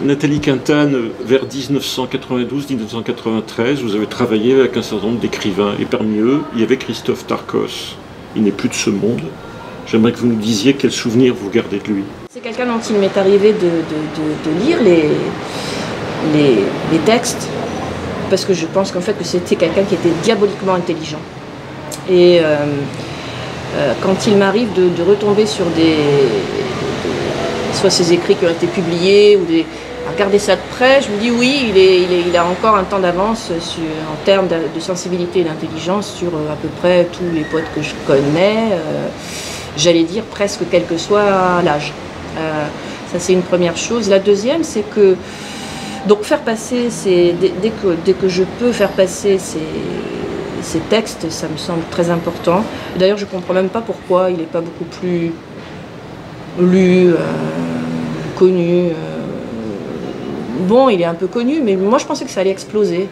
Nathalie Quintane, vers 1992-1993, vous avez travaillé avec un certain nombre d'écrivains, et parmi eux, il y avait Christophe Darcos. Il n'est plus de ce monde. J'aimerais que vous nous disiez quel souvenir vous gardez de lui. C'est quelqu'un dont il m'est arrivé de lire les textes, parce que je pense qu'en fait que c'était quelqu'un qui était diaboliquement intelligent. Et quand il m'arrive de retomber sur soit ses écrits qui ont été publiés, ou à regarder ça de près, je me dis oui, il a encore un temps d'avance en termes de sensibilité et d'intelligence sur à peu près tous les poètes que je connais, j'allais dire presque quel que soit l'âge. Ça c'est une première chose. La deuxième, c'est que donc faire passer, dès que je peux faire passer ces textes, ça me semble très important. D'ailleurs, je ne comprends même pas pourquoi il n'est pas beaucoup plus lu, connu. Bon, il est un peu connu, mais moi je pensais que ça allait exploser.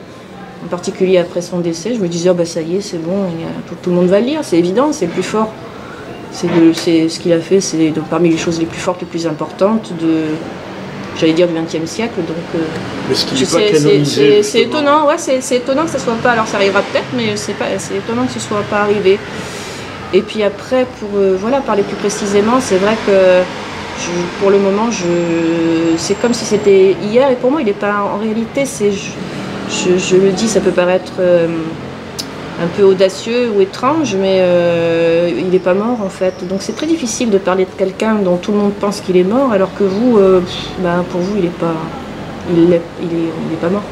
En particulier après son décès, je me disais, oh, bah, ça y est, c'est bon, tout le monde va le lire, c'est évident, c'est le plus fort. Ce qu'il a fait, c'est parmi les choses les plus fortes, les plus importantes j'allais dire du XXe siècle, donc c'est étonnant, ouais, c'est étonnant que ça soit pas, alors ça arrivera peut-être, mais c'est étonnant que ce soit pas arrivé. Et puis après, pour voilà, parler plus précisément, c'est vrai que pour le moment, c'est comme si c'était hier, et pour moi, il n'est pas, en réalité, je le dis, ça peut paraître un peu audacieux ou étrange, mais il n'est pas mort en fait. Donc c'est très difficile de parler de quelqu'un dont tout le monde pense qu'il est mort, alors que vous, pour vous, il n'est pas mort.